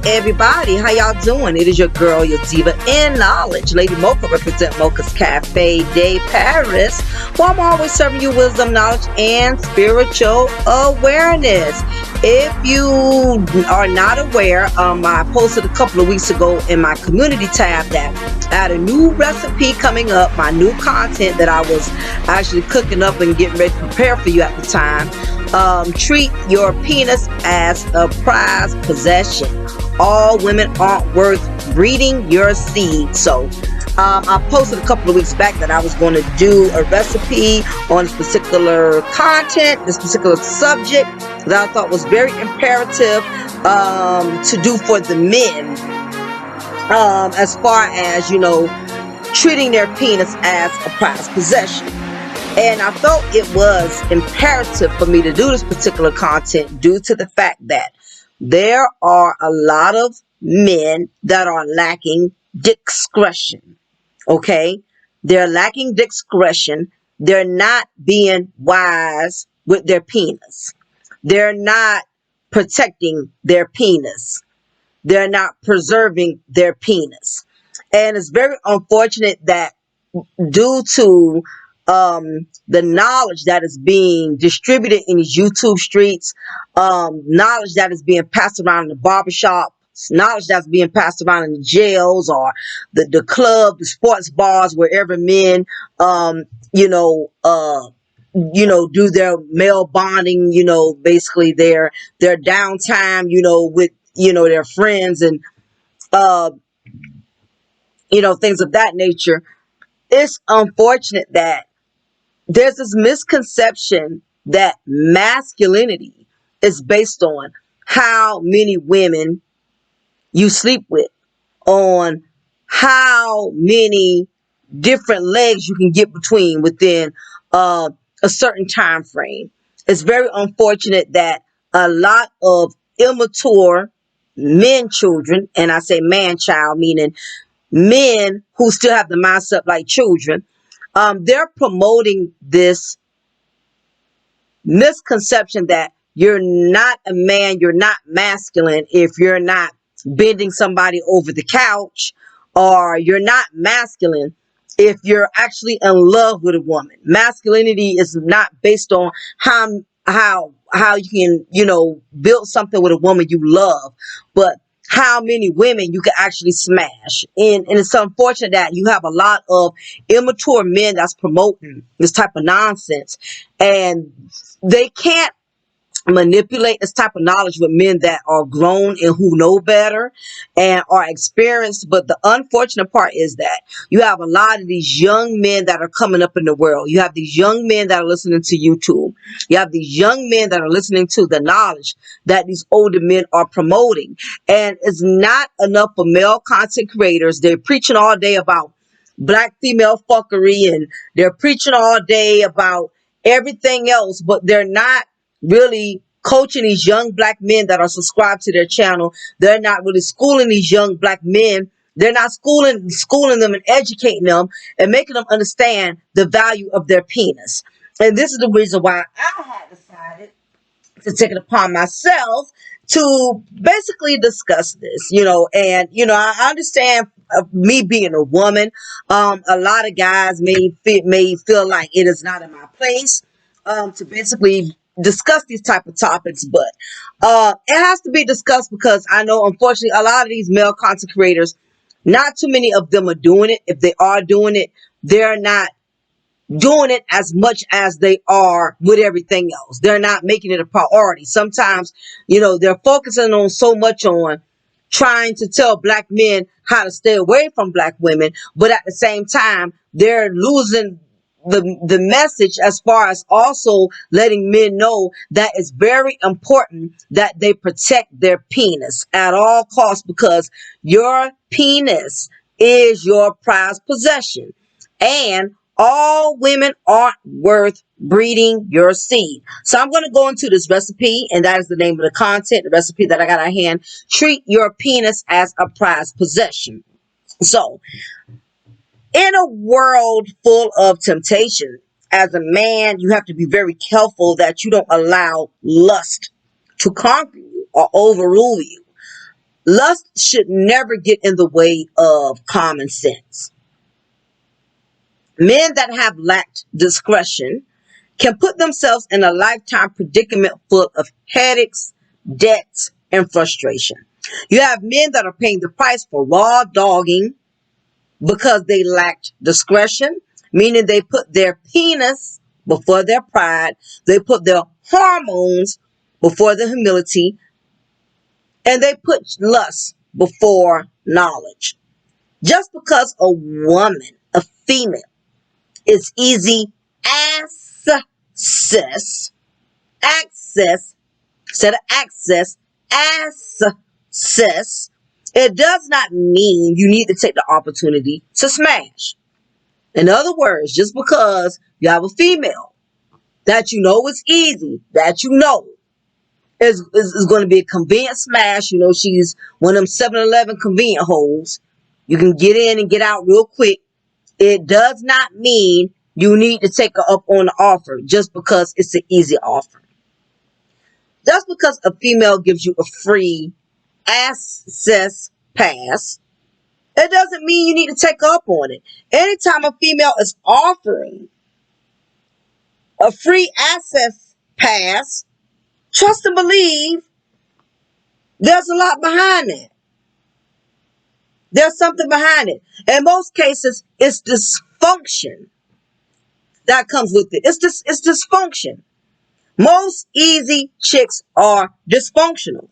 everybody, how y'all doing? It is your girl, your diva in knowledge, Lady Mocha, represent Mocha's Cafe de Paris, where I'm always serving you wisdom, knowledge, and spiritual awareness. If you are not aware, I posted a couple of weeks ago in my community tab that I had a new recipe coming up, my new content that I was actually cooking up and getting ready to prepare for you at the time. Treat your penis as a prized possession. All women aren't worth breeding your seed. So I posted a couple of weeks back that I was going to do a recipe on this particular content, this particular subject that I thought was very imperative to do for the men, as far as, treating their penis as a prized possession. And I felt it was imperative for me to do this particular content due to the fact that there are a lot of men that are lacking discretion. Okay? They're lacking discretion. They're not being wise with their penis. They're not protecting their penis. They're not preserving their penis. And it's very unfortunate that due to the knowledge that is being distributed in these YouTube streets, knowledge that is being passed around in the barbershop, knowledge that's being passed around in the jails or the club, the sports bars, wherever men, do their male bonding, basically their downtime, with, their friends and, things of that nature. It's unfortunate that there's this misconception that masculinity is based on how many women you sleep with, on how many different legs you can get between within a certain time frame. It's very unfortunate that a lot of immature men children, and I say man child, meaning men who still have the mindset like children, they're promoting this misconception that you're not a man, you're not masculine if you're not bending somebody over the couch, or you're not masculine if you're actually in love with a woman. Masculinity is not based on how you can, build something with a woman you love, but how many women you can actually smash. And it's unfortunate that you have a lot of immature men that's promoting this type of nonsense, and they can't manipulate this type of knowledge with men that are grown and who know better and are experienced. But the unfortunate part is that you have a lot of these young men that are coming up in the world. You have these young men that are listening to YouTube. You have these young men that are listening to the knowledge that these older men are promoting. And it's not enough for male content creators. They're preaching all day about black female fuckery, and they're preaching all day about everything else, but they're not really coaching these young black men that are subscribed to their channel. They're not really schooling these young black men. They're not schooling them and educating them and making them understand the value of their penis. And this is the reason why I had decided to take it upon myself to basically discuss this, and, I understand me being a woman, a lot of guys may feel like it is not in my place, to basically discuss these type of topics, but it has to be discussed because I know, unfortunately, a lot of these male content creators, not too many of them are doing it. If they are doing it, they're not doing it as much as they are with everything else. They're not making it a priority. Sometimes, they're focusing on so much on trying to tell black men how to stay away from black women, but at the same time, they're losing the message as far as also letting men know that it's very important that they protect their penis at all costs, because your penis is your prized possession, and all women aren't worth breeding your seed. So I'm going to go into this recipe, and that is the name of the content, the recipe that I got at hand. Treat your penis as a prized possession. So, in a world full of temptation, as a man, you have to be very careful that you don't allow lust to conquer you or overrule you. Lust should never get in the way of common sense. Men that have lacked discretion can put themselves in a lifetime predicament full of headaches, debts, and frustration. You have men that are paying the price for raw dogging because they lacked discretion, meaning they put their penis before their pride, they put their hormones before their humility, and they put lust before knowledge. Just because a woman, a female, is easy access, instead of access, it does not mean you need to take the opportunity to smash. In other words, just because you have a female that you know is easy, that you know is going to be a convenient smash, she's one of them 7-Eleven convenient holes. You can get in and get out real quick. It does not mean you need to take her up on the offer just because it's an easy offer. Just because a female gives you a free access pass, it doesn't mean you need to take her up on it. Anytime a female is offering a free access pass, trust and believe there's a lot behind it. There's something behind it. In most cases, it's dysfunction that comes with it. It's dysfunction. Most easy chicks are dysfunctional.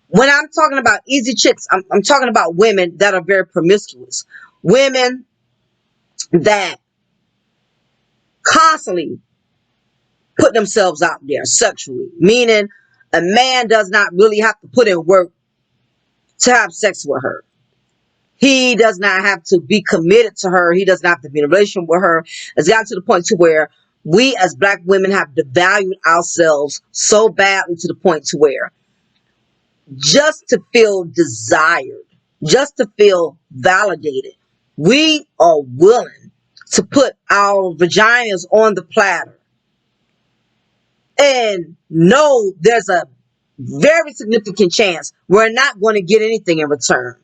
When I'm talking about easy chicks, I'm talking about women that are very promiscuous. Women that constantly put themselves out there sexually. Meaning a man does not really have to put in work to have sex with her. He does not have to be committed to her. He doesn't have to be in a relationship with her. It's gotten to the point to where we as black women have devalued ourselves so badly to the point to where just to feel desired, just to feel validated, we are willing to put our vaginas on the platter and know there's a very significant chance we're not going to get anything in return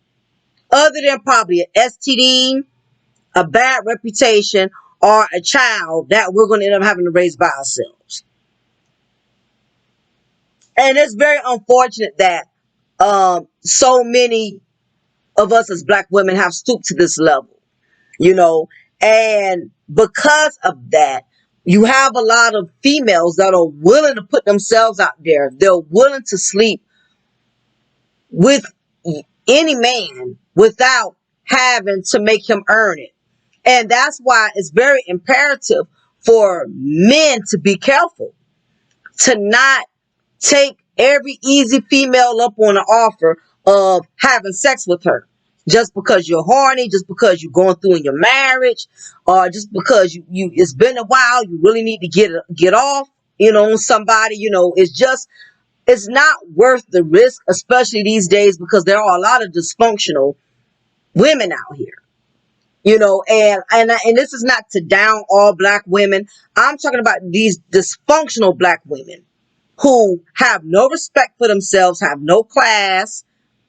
other than probably an STD, a bad reputation, or a child that we're going to end up having to raise by ourselves. And it's very unfortunate that so many of us as black women have stooped to this level, and because of that, you have a lot of females that are willing to put themselves out there. They're willing to sleep with any man without having to make him earn it. And that's why it's very imperative for men to be careful, to not take every easy female up on an offer of having sex with her. Just because you're horny, just because you're going through in your marriage, or just because you it's been a while, you really need to get off, on somebody, it's not worth the risk, especially these days, because there are a lot of dysfunctional women out here. And this is not to down all black women. I'm talking about these dysfunctional black women who have no respect for themselves, have no class,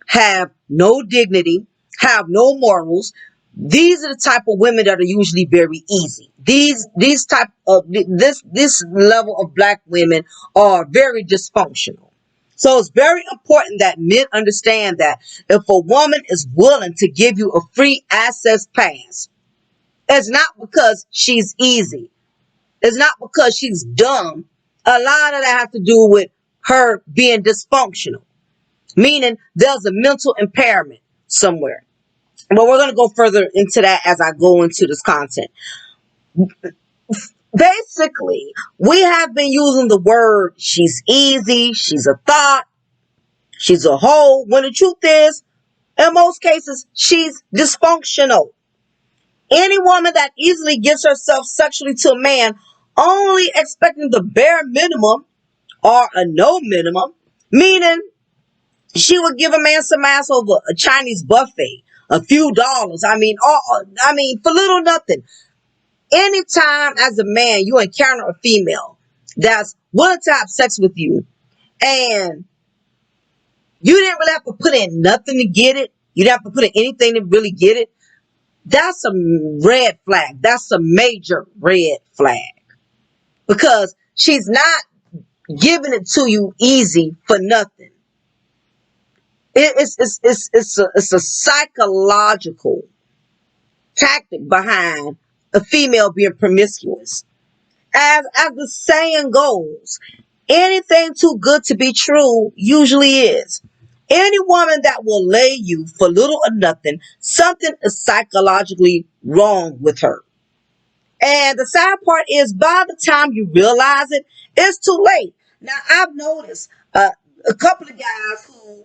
have no dignity, have no morals. These are the type of women that are usually very easy. These type of this level of black women are very dysfunctional. So it's very important that men understand that if a woman is willing to give you a free access pass, it's not because she's easy. It's not because she's dumb. A lot of that has to do with her being dysfunctional, meaning there's a mental impairment somewhere. But we're going to go further into that as I go into this content. Basically, we have been using the word she's easy, she's a thought, she's a hoe, when the truth is, in most cases, she's dysfunctional. Any woman that easily gives herself sexually to a man only expecting the bare minimum or a no minimum, meaning she would give a man some ass over a Chinese buffet, a few dollars. For little nothing. Anytime as a man you encounter a female that's willing to have sex with you and You didn't really have to put in nothing to get it. You didn't have to put in anything to really get it. That's a red flag. That's a major red flag. Because she's not giving it to you easy for nothing. It's a psychological tactic behind a female being promiscuous. As the saying goes, anything too good to be true usually is. Any woman that will lay you for little or nothing, something is psychologically wrong with her. And the sad part is, by the time you realize it, it's too late. Now, I've noticed a couple of guys who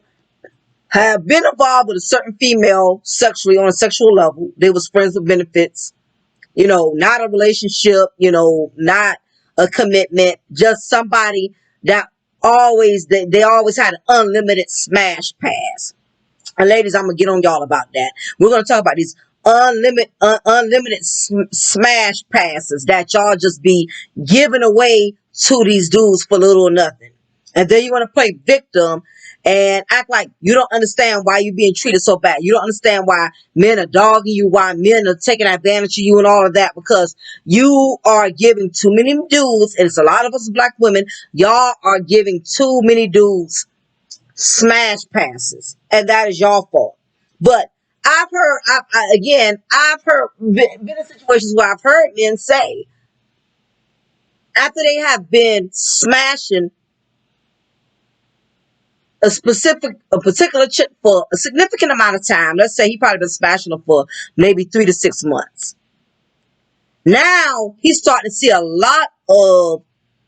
have been involved with a certain female sexually on a sexual level. They was friends with benefits, not a relationship, not a commitment, just somebody that they always had an unlimited smash pass. And ladies, I'm gonna get on y'all about that. We're gonna talk about these unlimited smash passes that y'all just be giving away to these dudes for little or nothing. And then you want to play victim and act like you don't understand why you're being treated so bad. You don't understand why men are dogging you, why men are taking advantage of you and all of that, because you are giving too many dudes, and it's a lot of us black women, y'all are giving too many dudes smash passes, and that is your fault. But I've been in situations where I've heard men say, after they have been smashing a particular chick for a significant amount of time, let's say he probably been smashing her for maybe 3 to 6 months. Now he's starting to see a lot of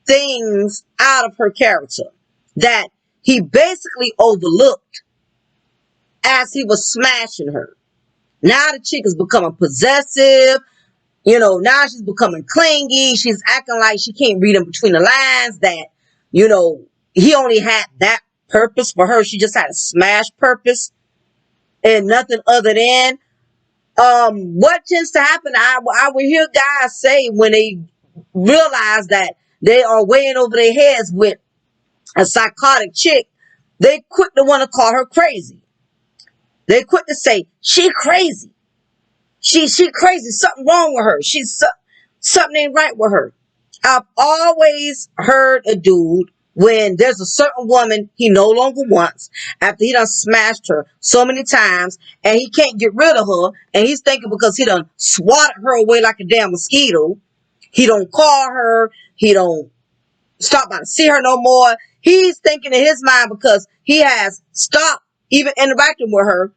things out of her character that he basically overlooked as he was smashing her. Now the chick is becoming possessive. Now she's becoming clingy. She's acting like she can't read in between the lines, that, he only had that purpose for her. She just had a smash purpose and nothing other than. What tends to happen, I would hear guys say when they realize that they are weighing over their heads with a psychotic chick, they quick to want to call her crazy. They quick to say, she crazy. She crazy. Something wrong with her. Something ain't right with her. I've always heard a dude, when there's a certain woman he no longer wants, after he done smashed her so many times, and he can't get rid of her, and he's thinking because he done swatted her away like a damn mosquito, he don't call her, he don't stop by to see her no more. He's thinking in his mind, because he has stopped even interacting with her,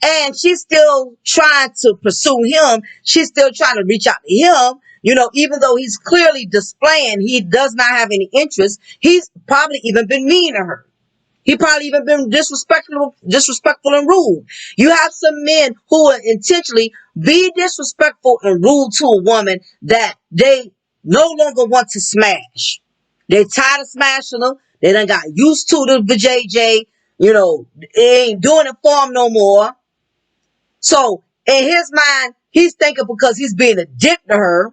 and she's still trying to pursue him. She's still trying to reach out to him. Even though he's clearly displaying he does not have any interest, he's probably even been mean to her. He probably even been disrespectful and rude. You have some men who will intentionally be disrespectful and rude to a woman that they no longer want to smash. They tired of smashing them. They done got used to the JJ. They ain't doing it for him no more. So in his mind, he's thinking because he's being a dick to her,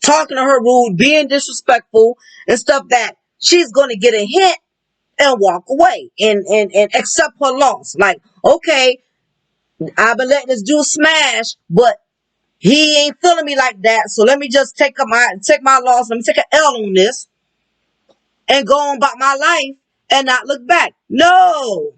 talking to her rude, being disrespectful and stuff, that she's going to get a hint and walk away and accept her loss. Like, okay, I've been letting this dude smash, but he ain't feeling me like that. So let me just take my loss. Let me take an L on this and go on about my life and not look back. No.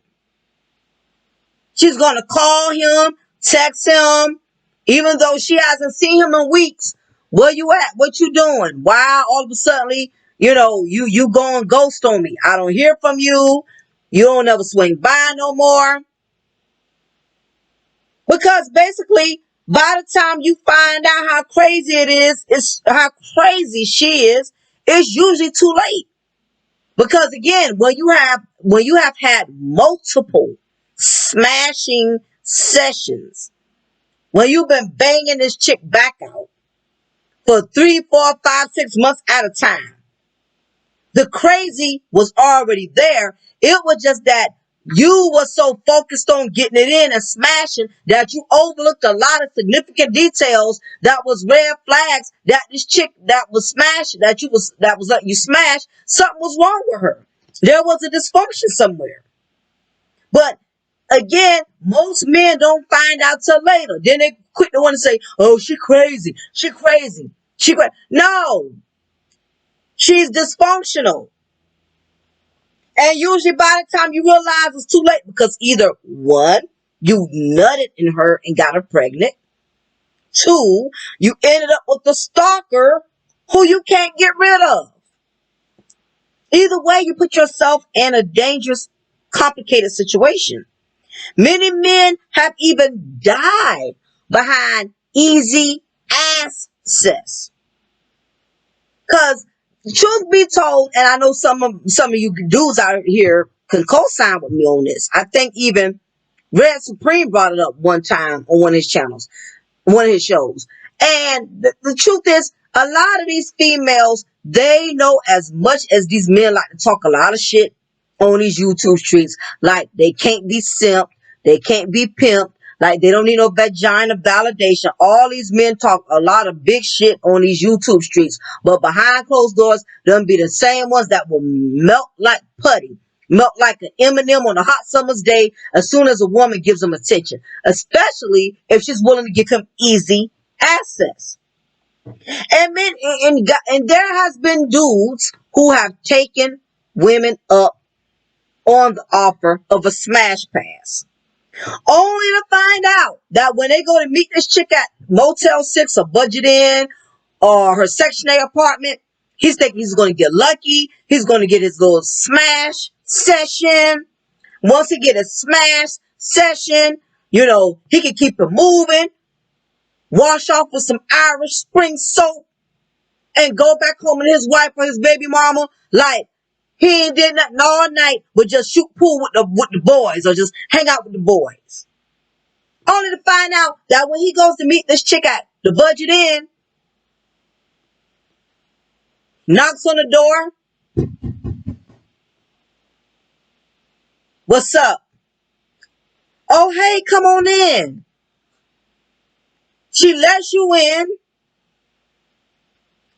She's going to call him, text him, even though she hasn't seen him in weeks. Where you at? What you doing? Why all of a sudden, you going ghost on me? I don't hear from you. You don't ever swing by no more. Because basically, by the time you find out how crazy it is, how crazy she is, it's usually too late. Because again, when you have had multiple smashing sessions, when you've been banging this chick back out for 3, 4, 5, 6 months at a time, the crazy was already there. It was just that you were so focused on getting it in and smashing that you overlooked a lot of significant details that was red flags, that this chick that was smashed, that was letting you smash, something was wrong with her. There was a dysfunction somewhere. But again, most men don't find out till later. Then they quick to want to say, "Oh, she crazy. She crazy. She crazy." No, she's dysfunctional. And usually by the time you realize it's too late because either one, you nutted in her and got her pregnant. Two, you ended up with a stalker who you can't get rid of. Either way, you put yourself in a dangerous, complicated situation. Many men have even died behind easy access. Because truth be told, and I know some of you dudes out here can co-sign with me on this. I think even Red Supreme brought it up one time on one of his channels, one of his shows. And the truth is, a lot of these females, they know as much as these men like to talk a lot of shit on these YouTube streets. Like they can't be simped, they can't be pimped, like they don't need no vagina validation. All these men talk a lot of big shit on these YouTube streets, but behind closed doors, them be the same ones that will melt like putty. Melt like an M&M on a hot summer's day as soon as a woman gives them attention, especially if she's willing to give him easy access. And men, and there has been dudes who have taken women up on the offer of a smash pass, only to find out that when they go to meet this chick at Motel 6 or Budget Inn or her Section A apartment, he's thinking he's going to get lucky. He's going to get his little smash session. Once he get a smash session, he can keep it moving, wash off with some Irish Spring soap, and go back home to his wife or his baby mama like he ain't did nothing all night but just shoot pool with the boys or just hang out with the boys. Only to find out that when he goes to meet this chick at the Budget Inn, knocks on the door. What's up? Oh, hey, come on in. She lets you in.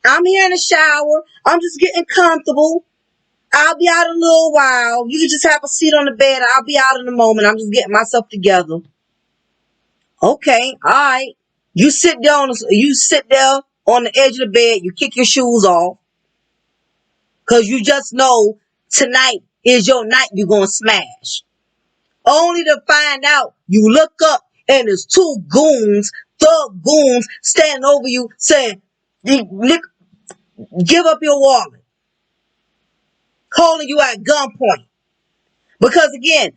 I'm here in the shower. I'm just getting comfortable. I'll be out in a little while. You can just have a seat on the bed. I'll be out in a moment. I'm just getting myself together. Okay, all right. You sit there on the edge of the bed. You kick your shoes off. Because you just know tonight is your night you're going to smash. Only to find out you look up and there's two goons, thug goons, standing over you saying, give up your wallet. Calling you at gunpoint. Because again,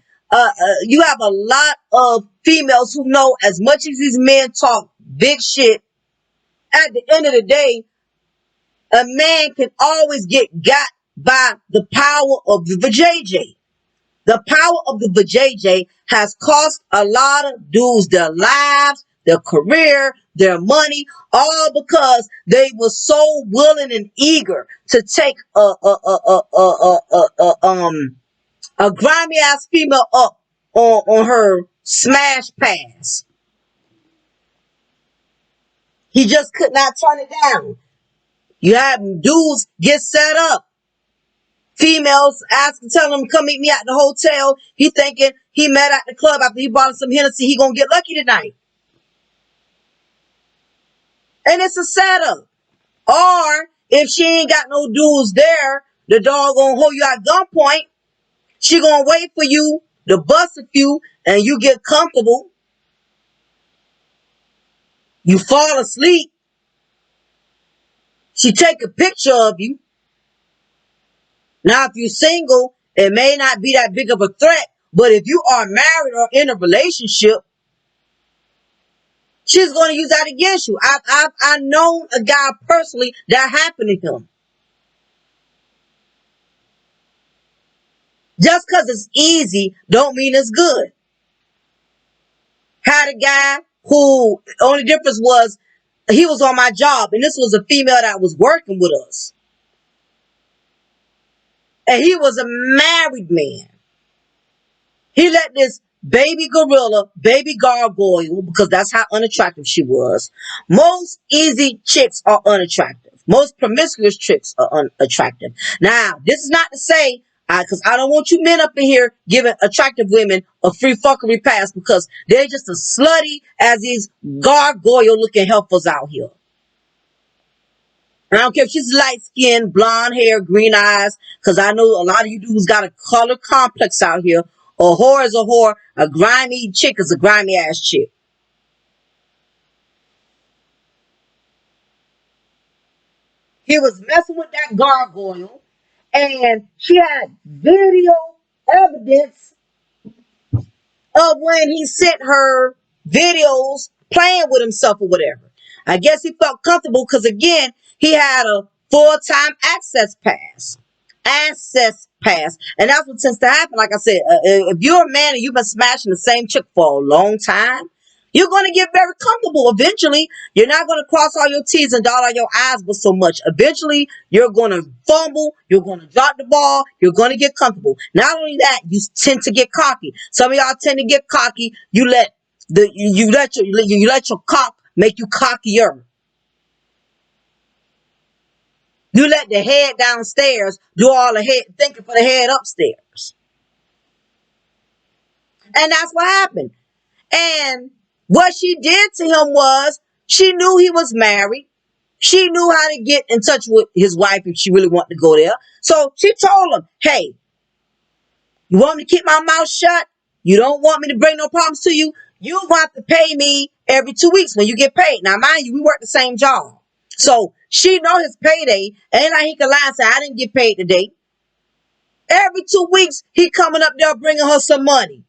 you have a lot of females who know as much as these men talk big shit, at the end of the day, a man can always get got by the power of the vajayjay. The power of the vajayjay has cost a lot of dudes their lives, their career, their money, all because they were so willing and eager to take a grimy ass female up on her smash pass. He just could not turn it down. You have dudes get set up. Females telling him come meet me at the hotel. He thinking he met at the club after he bought him some Hennessy. He gonna get lucky tonight. And it's a setup. Or if she ain't got no dudes there, the dog gonna hold you at gunpoint. She gonna wait for you to bust a few and you get comfortable. You fall asleep. She take a picture of you. Now, if you're single, it may not be that big of a threat. But if you are married or in a relationship, she's going to use that against you. I've known a guy personally that happened to him. Just because it's easy don't mean it's good. Had a guy who, only difference was he was on my job, and this was a female that was working with us. And he was a married man. He let this baby gorilla, baby gargoyle, because that's how unattractive she was. Most easy chicks are unattractive. Most promiscuous chicks are unattractive. Now, this is not to say Because I don't want you men up in here giving attractive women a free fuckery pass because they're just as slutty as these gargoyle looking helpers out here. I don't care if she's light skinned, blonde hair, green eyes, because I know a lot of you dudes got a color complex out here. A whore is a whore. A grimy chick is a grimy ass chick. He was messing with that gargoyle, and she had video evidence of when he sent her videos playing with himself or whatever. I guess he felt comfortable because again, he had a full-time access pass. Access pass. And that's what tends to happen. Like I said, if you're a man and you've been smashing the same chick for a long time, you're going to get very comfortable. Eventually, you're not going to cross all your T's and dot all your I's but so much. Eventually, you're going to fumble. You're going to drop the ball. You're going to get comfortable. Not only that, you tend to get cocky. Some of y'all tend to get cocky. You let your cock make you cockier. You let the head downstairs do all the head thinking for the head upstairs. And that's what happened. And what she did to him was she knew he was married. She knew how to get in touch with his wife if she really wanted to go there. So she told him, hey, you want me to keep my mouth shut? You don't want me to bring no problems to you? You want to pay me every 2 weeks when you get paid. Now, mind you, we work the same job. So she know his payday. Ain't like he can lie and say, I didn't get paid today. Every 2 weeks, he coming up there bringing her some money.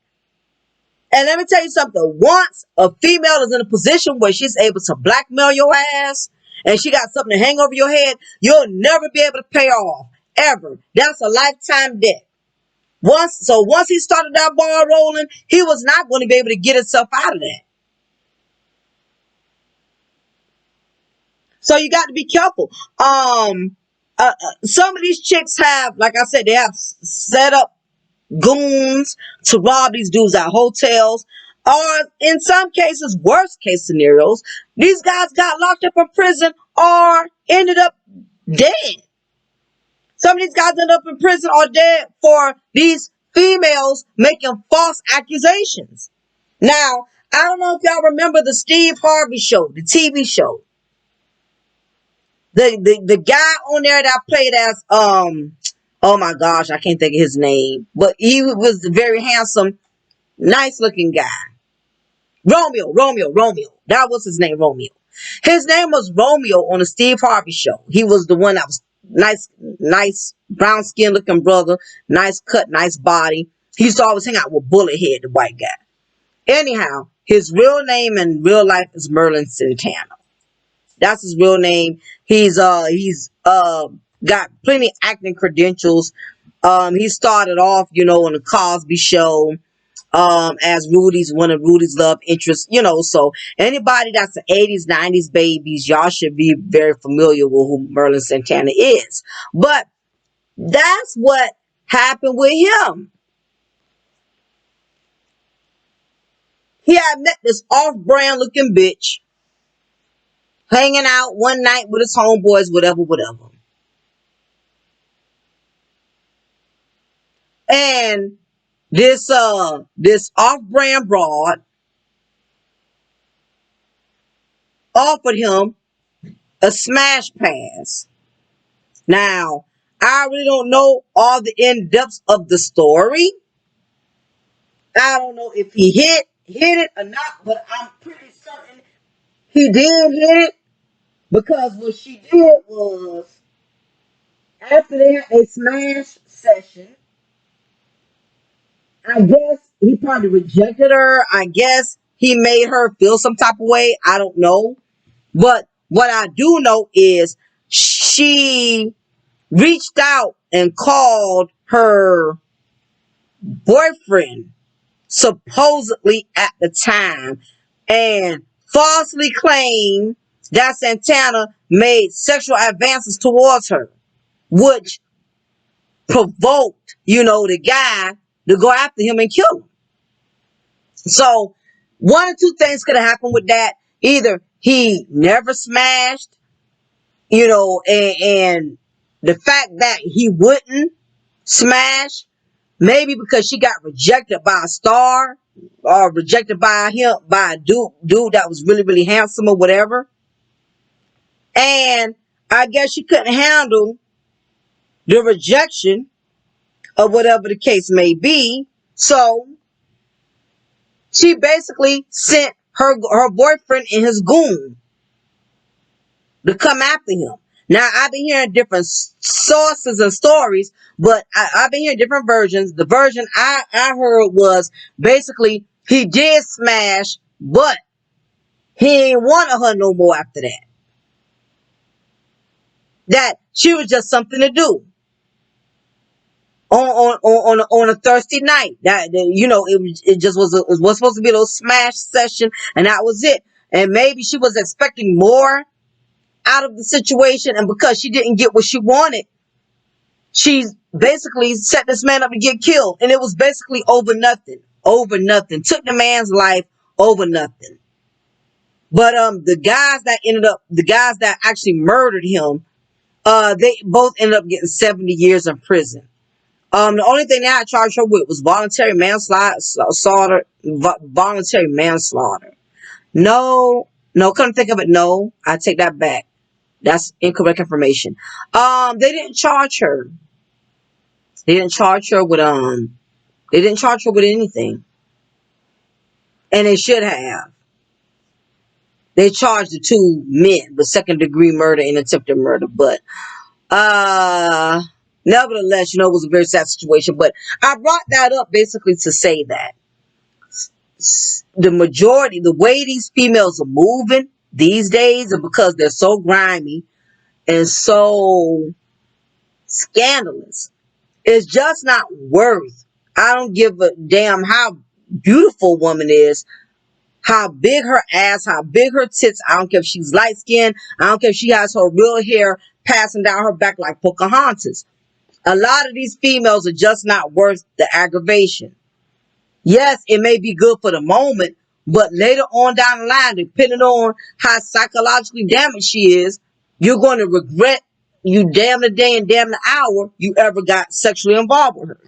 And let me tell you something. Once a female is in a position where she's able to blackmail your ass and she got something to hang over your head, you'll never be able to pay off. Ever. That's a lifetime debt. Once he started that ball rolling, he was not going to be able to get himself out of that. So you got to be careful. Some of these chicks have, like I said, they have set up goons to rob these dudes at hotels, or in some cases, worst case scenarios, these guys got locked up in prison or ended up dead. Some of these guys ended up in prison or dead for these females making false accusations. Now, I don't know if y'all remember the Steve Harvey show, the TV show. The guy on there that played as oh my gosh, I can't think of his name, but he was a very handsome, nice looking guy. Romeo. That was his name, Romeo. His name was Romeo on the Steve Harvey show. He was the one that was nice brown skin looking brother, nice cut, nice body. He used to always hang out with Bullet Head, the white guy. Anyhow, his real name in real life is Merlin Santana. That's his real name. He's got plenty of acting credentials. He started off, on the Cosby Show, as one of Rudy's love interests, so anybody that's the 80s, 90s babies, y'all should be very familiar with who Merlin Santana is. But that's what happened with him. He had met this off-brand looking bitch, hanging out one night with his homeboys, whatever. And this off-brand broad offered him a smash pass. Now, I really don't know all the in-depths of the story. I don't know if he hit it or not, but I'm pretty certain he did hit it, because what she did was, after they had a smash session, I guess he probably rejected her. I guess he made her feel some type of way. I don't know. But what I do know is she reached out and called her boyfriend, supposedly at the time, and falsely claimed that Santana made sexual advances towards her, which provoked, the guy to go after him and kill him. So one or two things could have happened with that. Either he never smashed, and the fact that he wouldn't smash. Maybe because she got rejected by a star or rejected by him, by a dude that was really, really handsome or whatever. And I guess she couldn't handle the rejection or whatever the case may be. So she basically sent her boyfriend and his goon to come after him. Now, I've been hearing different sources and stories, but I've been hearing different versions. The version I heard was basically he did smash, but he ain't wanted her no more after that. That she was just something to do on a Thursday night. That it just was supposed to be a little smash session, and that was it. And maybe she was expecting more out of the situation, and because she didn't get what she wanted, she basically set this man up to get killed, and it was basically over nothing. Over nothing. Took the man's life over nothing. But the guys that actually murdered him, they both ended up getting 70 years in prison. The only thing they had charged her with was voluntary manslaughter. Voluntary manslaughter. No, couldn't think of it. No, I take that back. That's incorrect information. They didn't charge her. They didn't charge her with They didn't charge her with anything, and they should have. They charged the two men with second-degree murder and attempted murder, but nevertheless, it was a very sad situation. But I brought that up basically to say that the majority, the way these females are moving these days, are because they're so grimy and so scandalous. It's just not worth. I don't give a damn how beautiful a woman is, how big her ass, how big her tits. I don't care if she's light skinned. I don't care if she has her real hair passing down her back like Pocahontas. A lot of these females are just not worth the aggravation. Yes, it may be good for the moment, but later on down the line, depending on how psychologically damaged she is, you're going to regret you damn the day and damn the hour you ever got sexually involved with her.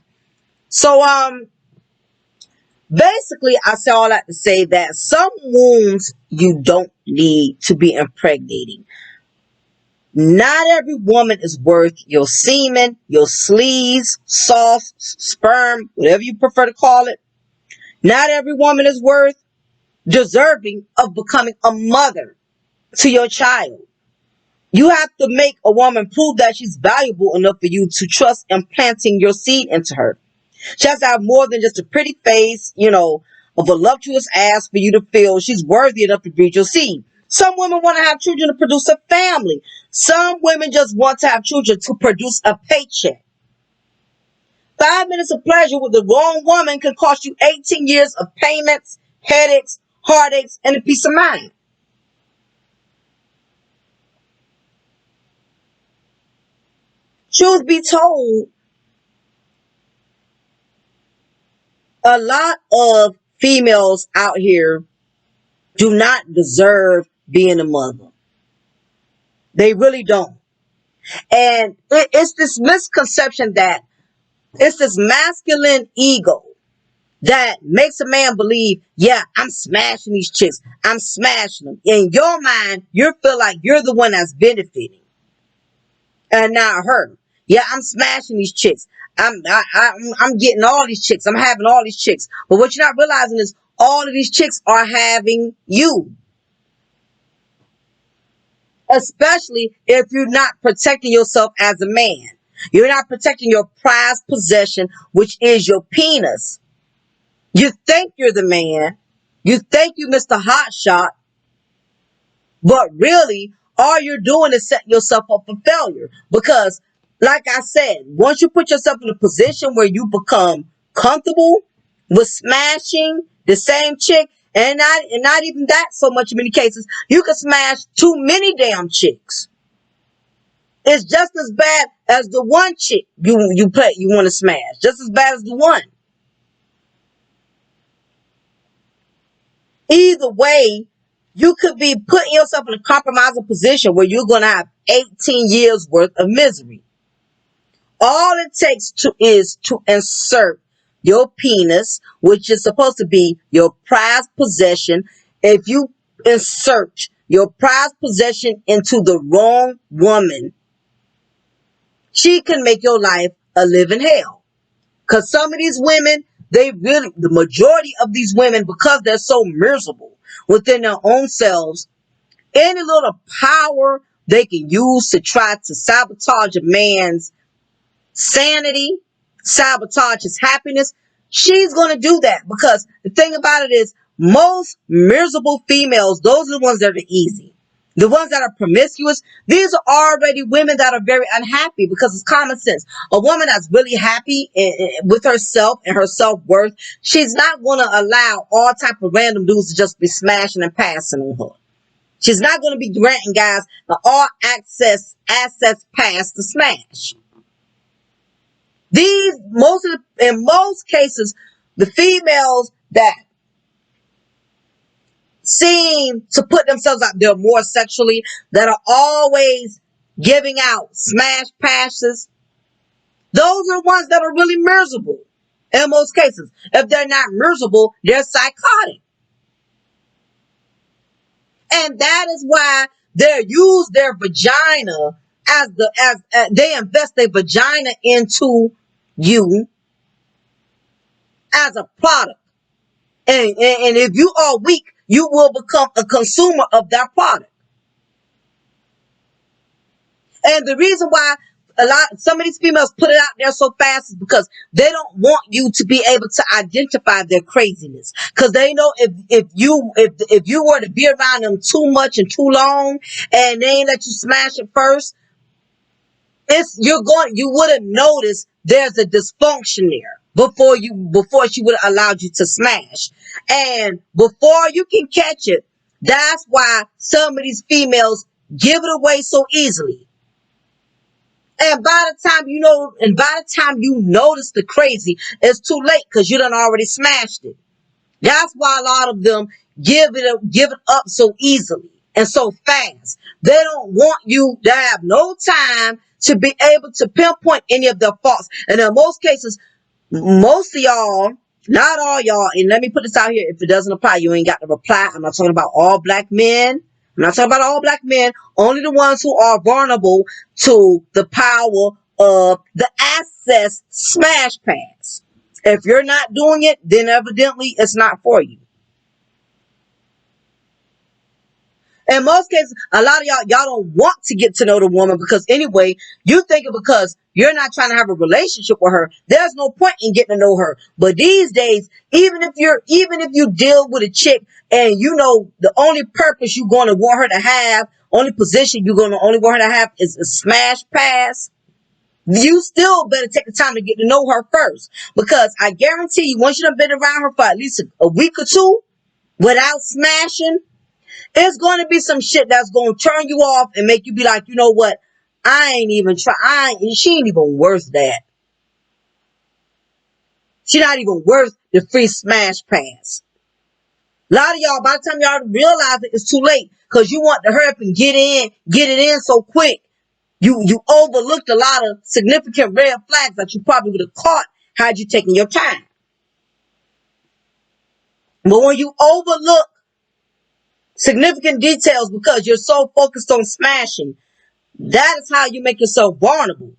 So, basically, I say all that to say that some wounds you don't need to be impregnating. Not every woman is worth your semen, your sleeves, sauce, sperm, whatever you prefer to call it. Not every woman is worth deserving of becoming a mother to your child. You have to make a woman prove that she's valuable enough for you to trust implanting your seed into her. She has to have more than just a pretty face, a voluptuous ass for you to feel she's worthy enough to breed your seed. Some women want to have children to produce a family. Some women just want to have children to produce a paycheck. 5 minutes of pleasure with the wrong woman can cost you 18 years of payments, headaches, heartaches, and a peace of mind. Truth be told, a lot of females out here do not deserve being a mother. They really don't. And it's this misconception that it's this masculine ego that makes a man believe, yeah, I'm smashing these chicks. I'm smashing them. In your mind, you feel like you're the one that's benefiting and not her. Yeah, I'm smashing these chicks. I'm getting all these chicks. I'm having all these chicks. But what you're not realizing is all of these chicks are having you. Especially if you're not protecting yourself as a man. You're not protecting your prized possession, which is your penis. You think you're the man. You think you Mr. Hotshot. But really, all you're doing is setting yourself up for failure. Because, like I said, once you put yourself in a position where you become comfortable with smashing the same chick, and not even that so much in many cases, you can smash too many damn chicks. It's just as bad as the one chick you want to smash. Just as bad as the one. Either way, you could be putting yourself in a compromising position where you're going to have 18 years worth of misery. All it takes is to insert your penis, which is supposed to be your prized possession. If you insert your prized possession into the wrong woman, she can make your life a living hell. Because some of these women, the majority of these women, because they're so miserable within their own selves, any little power they can use to try to sabotage a man's sanity, sabotage his happiness, she's going to do that. Because the thing about it is, most miserable females, those are the ones that are easy. The ones that are promiscuous, these are already women that are very unhappy, because it's common sense. A woman that's really happy with herself and her self-worth, she's not going to allow all type of random dudes to just be smashing and passing on her. She's not going to be granting guys the all access pass to smash. In most cases, the females that seem to put themselves out there more sexually, that are always giving out smash passes, those are the ones that are really miserable. In most cases, if they're not miserable, they're psychotic. And that is why they use their vagina as they invest their vagina into you as a product. And if you are weak, you will become a consumer of that product. And the reason why some of these females put it out there so fast is because they don't want you to be able to identify their craziness. Because they know if you were to be around them too much and too long, and they ain't let you smash it first, you would have noticed there's a dysfunction there before she would have allowed you to smash. And before you can catch it, that's why some of these females give it away so easily. And by the time you notice the crazy, it's too late, because you done already smashed it. That's why a lot of them give it up so easily and so fast. They don't want you to have no time to be able to pinpoint any of their faults. And in most cases, most of y'all, not all y'all, and let me put this out here, if it doesn't apply, you ain't got to reply. I'm not talking about all black men. I'm not talking about all black men, only the ones who are vulnerable to the power of the access smash pass. If you're not doing it, then evidently it's not for you. In most cases, a lot of y'all don't want to get to know the woman, because anyway, you think because you're not trying to have a relationship with her, there's no point in getting to know her. But these days, even if you deal with a chick and you know the only purpose you're going to want her to have, only position you're going to only want her to have is a smash pass, you still better take the time to get to know her first. Because I guarantee you, once you've been around her for at least a week or two without smashing, it's going to be some shit that's going to turn you off and make you be like, you know what? I ain't even try. She ain't even worth that. She not even worth the free smash pass. A lot of y'all, by the time y'all realize it, it's too late, because you want to hurry up and get it in so quick. You overlooked a lot of significant red flags that you probably would have caught had you taken your time. But when you overlook significant details because you're so focused on smashing, that is how you make yourself vulnerable.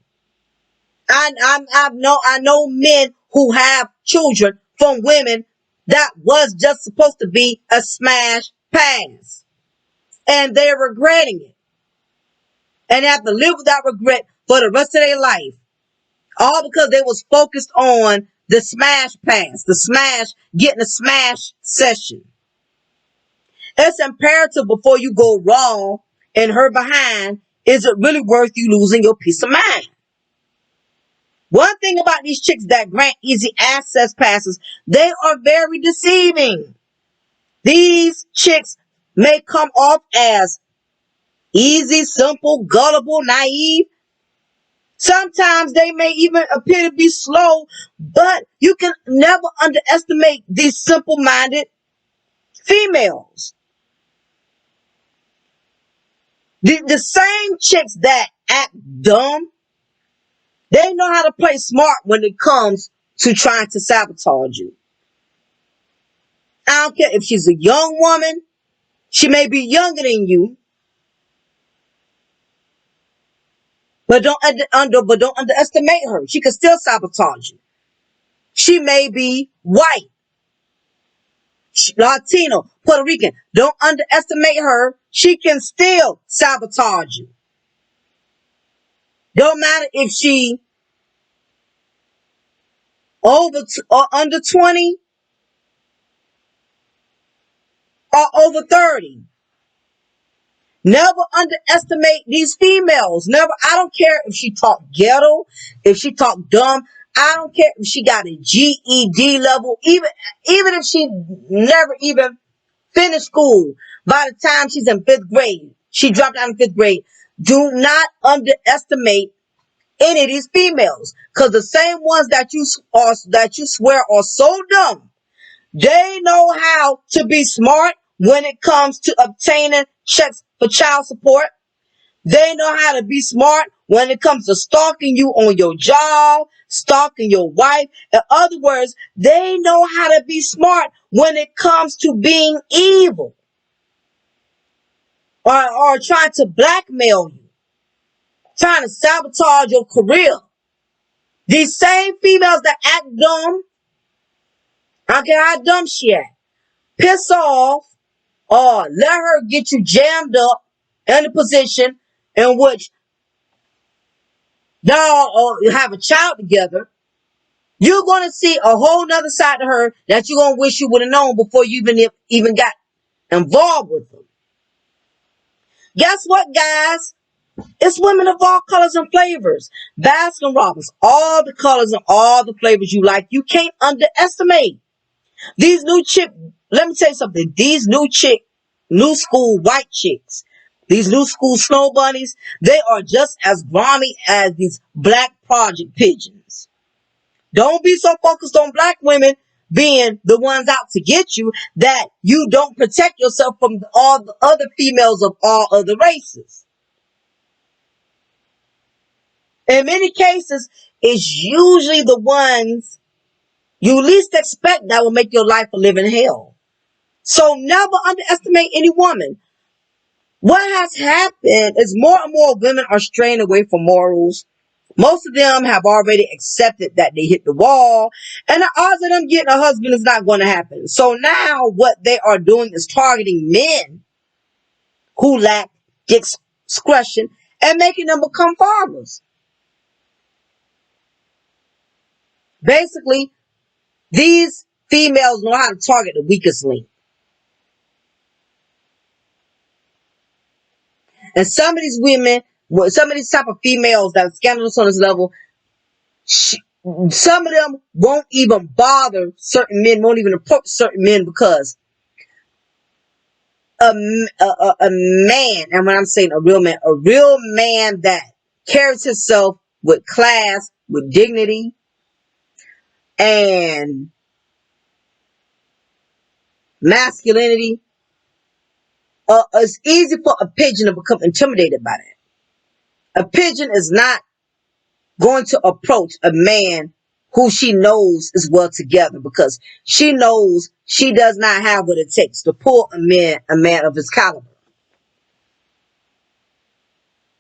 I know men who have children from women that was just supposed to be a smash pass, and they're regretting it, and have to live with that regret for the rest of their life, all because they was focused on the smash pass, getting a smash session. It's imperative before you go wrong in her behind, is it really worth you losing your peace of mind? One thing about these chicks that grant easy access passes, they are very deceiving. These chicks may come off as easy, simple, gullible, naive. Sometimes they may even appear to be slow, but you can never underestimate these simple-minded females. The same chicks that act dumb, They know how to play smart when it comes to trying to sabotage you. I don't care if she's a young woman. She may be younger than you, but don't underestimate her. She can still sabotage you. She may be white, Latino, Puerto Rican. Don't underestimate her. She can still sabotage you. Don't matter if she over or under 20 or over 30. Never underestimate these females. Never. I don't care if she talk ghetto, if she talk dumb. I don't care if she got a GED level, even if she never even finished school. By the time she's in 5th grade, she dropped out in 5th grade. Do not underestimate any of these females, because the same ones that you swear are so dumb, they know how to be smart when it comes to obtaining checks for child support. They know how to be smart when it comes to stalking you on your job, stalking your wife. In other words, they know how to be smart when it comes to being evil or trying to blackmail you, trying to sabotage your career. These same females that act dumb, I don't care how dumb she act, piss off or let her get you jammed up in a position in which y'all have a child together. You're going to see a whole nother side to her that you're going to wish you would have known before you even got involved with them. Guess what, guys? It's women of all colors and flavors. Baskin Robbins, all the colors and all the flavors you like, you can't underestimate. These new chick, let me tell you something. These new school white chicks, these new school snow bunnies, they are just as grimy as these black project pigeons. Don't be so focused on black women being the ones out to get you that you don't protect yourself from all the other females of all other races. In many cases, it's usually the ones you least expect that will make your life a living hell. So never underestimate any woman. What has happened is more and more women are straying away from morals. Most of them have already accepted that they hit the wall, and the odds of them getting a husband is not going to happen. So now what they are doing is targeting men who lack discretion and making them become fathers. Basically, these females know how to target the weakest link. And some of these women, some of these type of females that are scandalous on this level, some of them won't even bother certain men, won't even approach certain men because a man, and when I'm saying a real man that carries himself with class, with dignity, and masculinity, it's easy for a pigeon to become intimidated by that. A pigeon is not going to approach a man who she knows is well together because she knows she does not have what it takes to pull a man of his caliber.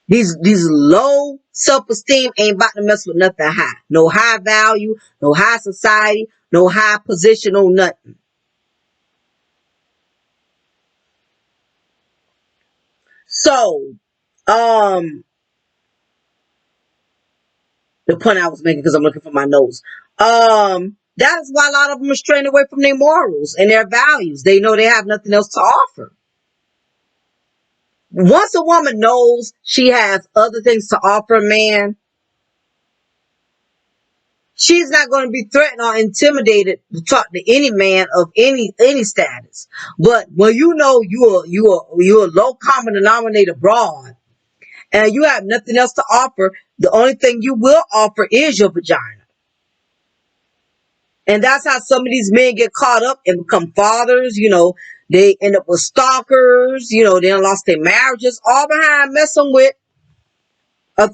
These low self-esteem ain't about to mess with nothing high. No high value, no high society, no high position, no nothing. So, the point I was making because I'm looking for my notes. That is why a lot of them are straying away from their morals and their values. They know they have nothing else to offer. Once a woman knows she has other things to offer a man, she's not going to be threatened or intimidated to talk to any man of any status. But when you know you're a low common denominator broad and you have nothing else to offer, the only thing you will offer is your vagina. And that's how some of these men get caught up and become fathers. They end up with stalkers. They lost their marriages, all behind messing with a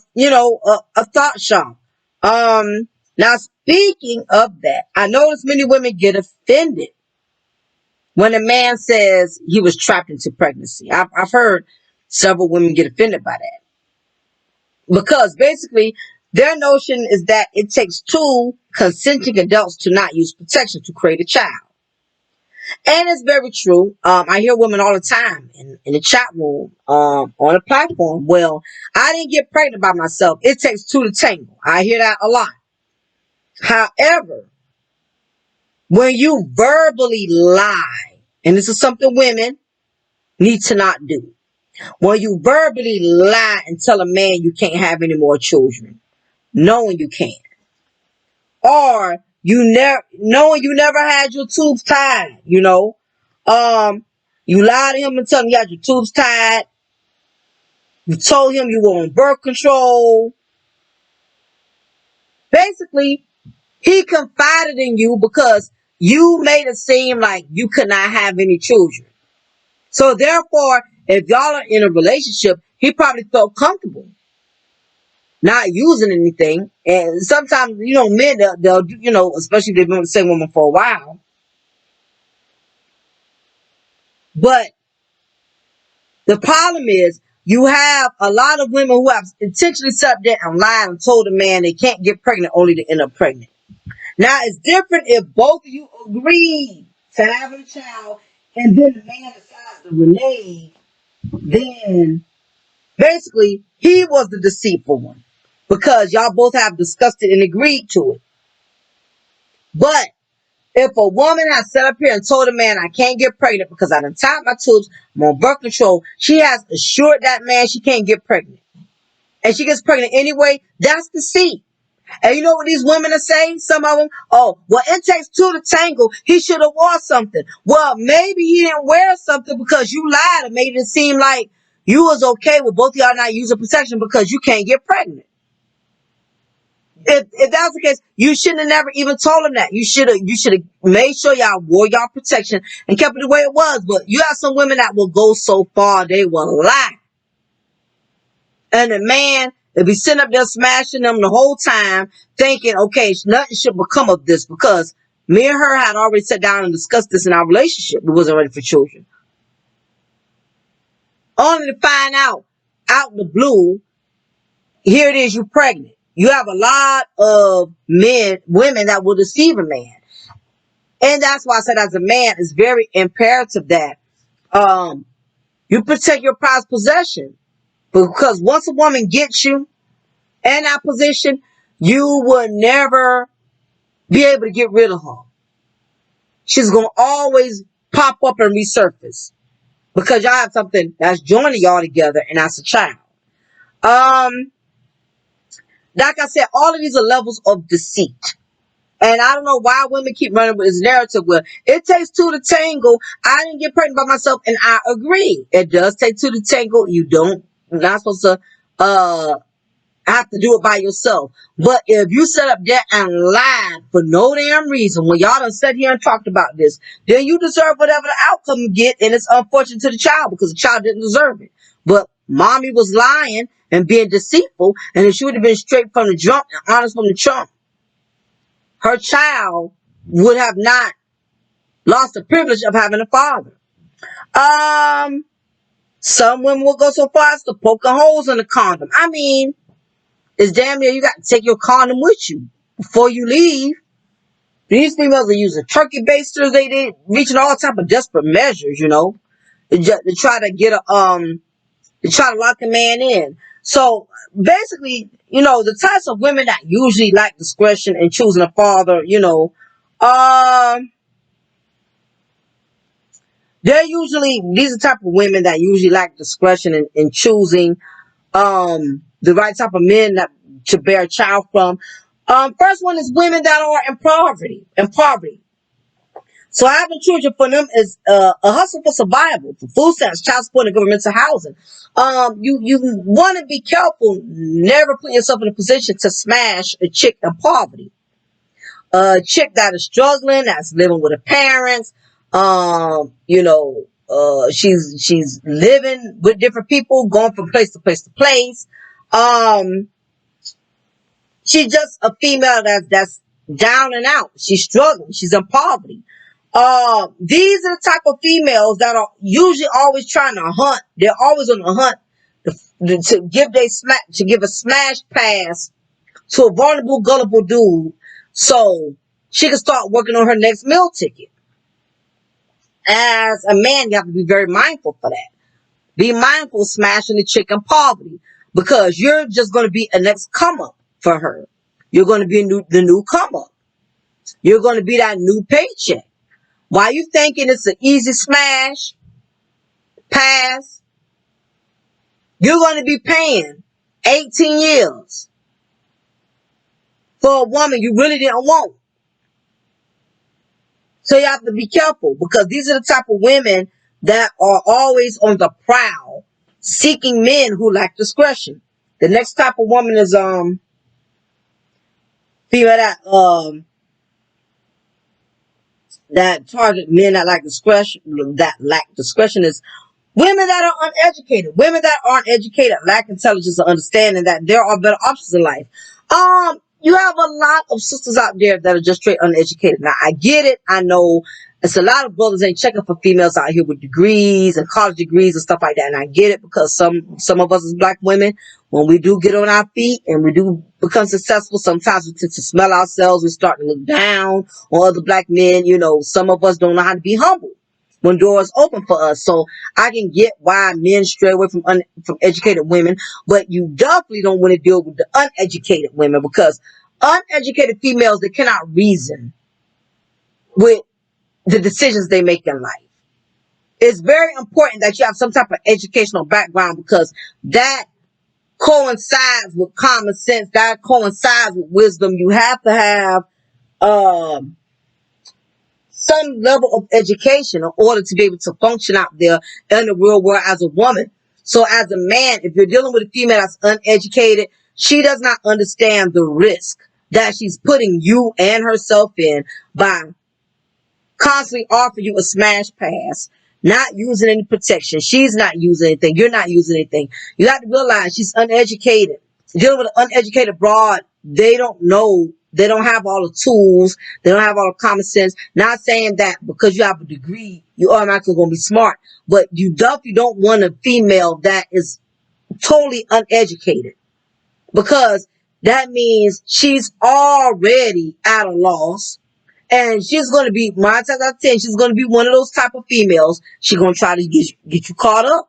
thought shop, Now speaking of that, I notice many women get offended when a man says he was trapped into pregnancy. I've heard several women get offended by that because basically their notion is that it takes two consenting adults to not use protection to create a child. And it's very true. I hear women all the time in the chat room, on a platform. Well, I didn't get pregnant by myself. It takes two to tangle. I hear that a lot. However, when you verbally lie, and this is something women need to not do. When you verbally lie and tell a man you can't have any more children, knowing you can't, or knowing you never had your tubes tied, you lied to him and told him you had your tubes tied. You told him you were on birth control. Basically, he confided in you because you made it seem like you could not have any children. So therefore, if y'all are in a relationship, he probably felt comfortable not using anything. And sometimes, men, they'll especially if they've been with the same woman for a while. But the problem is you have a lot of women who have intentionally sat there and lied and told a man they can't get pregnant only to end up pregnant. Now, it's different if both of you agree to having a child and then the man decides to renege, then basically he was the deceitful one because y'all both have discussed it and agreed to it. But if a woman has sat up here and told a man, I can't get pregnant because I done tied my tubes, I'm on birth control, she has assured that man she can't get pregnant. And she gets pregnant anyway, that's deceit. And you know what these women are saying? Some of them, oh, well, it takes two to tangle. He should have worn something. Well, maybe he didn't wear something because you lied and made it seem like you was okay with both of y'all not using protection because you can't get pregnant. If that was the case, you shouldn't have never even told him that. You should have made sure y'all wore y'all protection and kept it the way it was. But you have some women that will go so far they will lie. And the man will be sitting up there smashing them the whole time, thinking, okay, nothing should become of this because me and her had already sat down and discussed this in our relationship. We wasn't ready for children. Only to find out the blue, here it is, you're pregnant. You have a lot of women that will deceive a man. And that's why I said as a man, it's very imperative that you protect your prized possession. Because once a woman gets you in that position, you will never be able to get rid of her. She's going to always pop up and resurface. Because y'all have something that's joining y'all together, and that's a child. Like I said, all of these are levels of deceit. And I don't know why women keep running with this narrative where it takes two to tangle. I didn't get pregnant by myself, and I agree. It does take two to tangle. You're not supposed to have to do it by yourself. But if you sit up there and lied for no damn reason, when y'all done sat here and talked about this, then you deserve whatever the outcome you get, and it's unfortunate to the child because the child didn't deserve it. But mommy was lying and being deceitful, and if she would have been straight from the jump and honest from the jump, her child would have not lost the privilege of having a father. Some women will go so far as to poke holes in the condom. I mean, it's damn near you got to take your condom with you before you leave. These females are using turkey basters. They reaching all type of desperate measures, to try to get to try to lock a man in. So basically, the types of women that usually lack discretion in choosing a father, these are the type of women that usually lack discretion in choosing the right type of men to bear a child from. First one is women that are in poverty. So having children for them is a hustle for survival, for food stamps, child support, and governmental housing. You want to be careful, never put yourself in a position to smash a chick in poverty. A chick that is struggling, that's living with her parents, she's living with different people, going from place to place to place. She's just a female that's down and out. She's struggling. She's in poverty. These are the type of females that are usually always trying to hunt. They're always on the hunt to give a smash pass to a vulnerable, gullible dude, so she can start working on her next meal ticket. As a man, you have to be very mindful for that. Be mindful of smashing the chick in poverty, because you're just going to be a next come up for her. You're going to be the new come up. You're going to be that new paycheck. Why you thinking it's an easy smash pass? You're going to be paying 18 years for a woman you really didn't want. So you have to be careful, because these are the type of women that are always on the prowl, seeking men who lack discretion. The next type of woman is female that target men that lack discretion is women that are uneducated. Women that aren't educated, lack intelligence or understanding that there are better options in life. You have a lot of sisters out there that are just straight uneducated. Now, I get it. I know it's a lot of brothers ain't checking for females out here with degrees and college degrees and stuff like that. And I get it, because some of us as black women, when we do get on our feet and we do become successful, sometimes we tend to smell ourselves. We start to look down on other black men. You know, some of us don't know how to be humble when doors open for us. So I can get why men stray away from educated women, but you definitely don't want to deal with the uneducated women, because uneducated females, they cannot reason with the decisions they make in life. It's very important that you have some type of educational background, because that coincides with common sense. That coincides with wisdom. You have to have some level of education in order to be able to function out there in the real world as a woman. So as a man, if you're dealing with a female that's uneducated, she does not understand the risk that she's putting you and herself in by constantly offering you a smash pass, not using any protection. She's not using anything. You're not using anything. You have to realize she's uneducated. Dealing with an uneducated broad, they don't know. They don't have all the tools. They don't have all the common sense. Not saying that because you have a degree, you automatically going to be smart. But you definitely don't want a female that is totally uneducated, because that means she's already at a loss. And she's going to be, 9 times out of 10, she's going to be one of those type of females. She's going to try to get you caught up,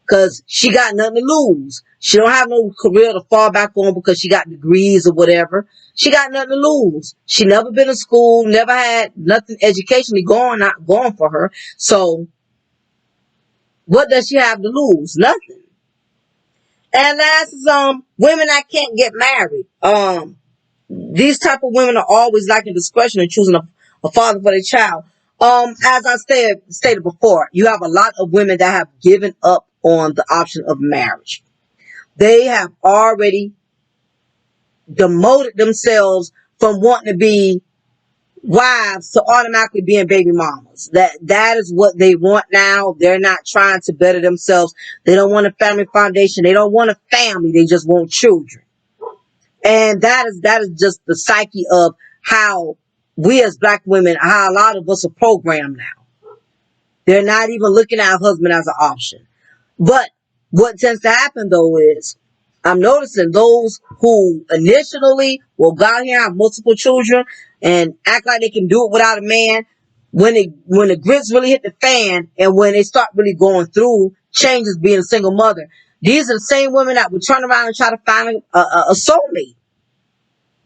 because she got nothing to lose. She don't have no career to fall back on because she got degrees or whatever. She got nothing to lose. She never been to school, never had nothing educationally going for her. So what does she have to lose? Nothing. And last is women that can't get married. These type of women are always lacking discretion in choosing a father for their child. As I stated before, you have a lot of women that have given up on the option of marriage. They have already demoted themselves from wanting to be wives to automatically being baby mamas. That is what they want now. They're not trying to better themselves. They don't want a family foundation. They don't want a family. They just want children. And that is just the psyche of how we as black women, how a lot of us are programmed now. They're not even looking at a husband as an option. But what tends to happen though is, I'm noticing those who initially will go out here and have multiple children and act like they can do it without a man, when the grits really hit the fan and when they start really going through changes being a single mother, these are the same women that will turn around and try to find a soulmate.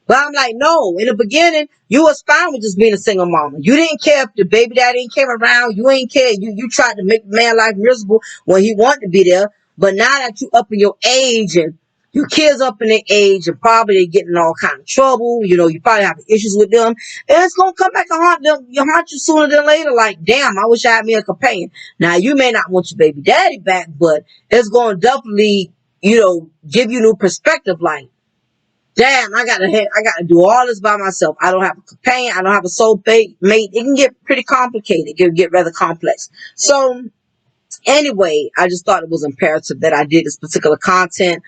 But I'm like, no, in the beginning, you was fine with just being a single mama. You didn't care if the baby daddy ain't came around. You ain't care. You tried to make the man life miserable when he wanted to be there. But now that you up in your age and your kids up in their age and probably they getting in all kind of trouble, you know, you probably have issues with them. And it's going to come back and haunt you sooner than later. Like, damn, I wish I had me a companion. Now, you may not want your baby daddy back, but it's going to definitely, you know, give you new perspective. Like, damn, I gotta do all this by myself. I don't have a companion. I don't have a soulmate. It can get pretty complicated. It can get rather complex. So, anyway, I just thought it was imperative that I did this particular content.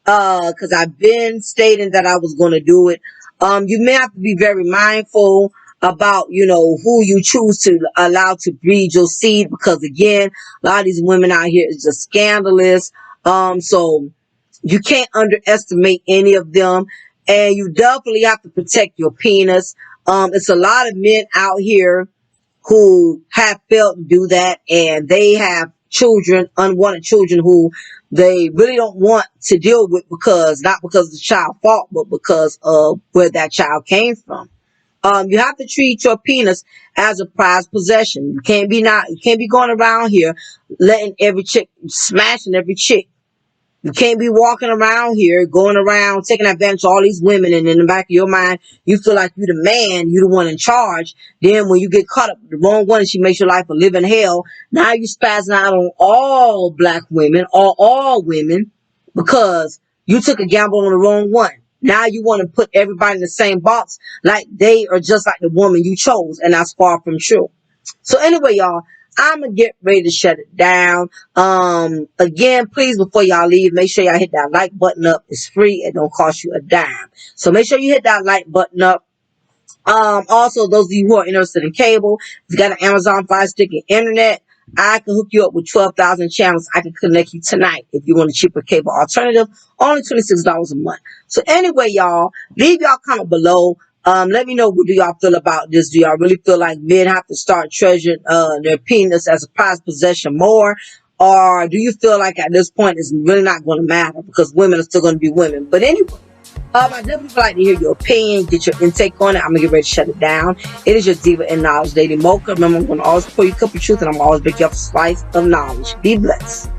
because I've been stating that I was going to do it. You may have to be very mindful about, you know, who you choose to allow to breed your seed, because again, a lot of these women out here is just scandalous. So you can't underestimate any of them, and you definitely have to protect your penis. It's a lot of men out here who have failed to do that, and they have children, unwanted children, who they really don't want to deal with, because not because of the child's fault, but because of where that child came from. You have to treat your penis as a prized possession. You can't be going around here letting every chick, smashing every chick. You can't be walking around here, going around, taking advantage of all these women, and in the back of your mind, you feel like you're the man, you're the one in charge. Then when you get caught up with the wrong one and she makes your life a living hell, now you spazzing out on all black women, or all women, because you took a gamble on the wrong one. Now you want to put everybody in the same box, like they are just like the woman you chose, and that's far from true. So anyway, y'all, I'm gonna get ready to shut it down. Again, please, before y'all leave, make sure y'all hit that like button up. It's free. It don't cost you a dime. So make sure you hit that like button up. Also, those of you who are interested in cable, if you got an Amazon Fire Stick and internet, I can hook you up with 12,000 channels. I can connect you tonight if you want a cheaper cable alternative. Only $26 a month. So anyway, y'all, leave y'all comment below. Let me know, what do y'all feel about this? Do y'all really feel like men have to start treasuring their penis as a prized possession more? Or do you feel like at this point it's really not going to matter, because women are still going to be women? But anyway, I definitely would like to hear your opinion, get your intake on it. I'm going to get ready to shut it down. It is your diva and knowledge, Lady Mocha. Remember, I'm going to always pour you a cup of truth, and I'm always bring you up a slice of knowledge. Be blessed.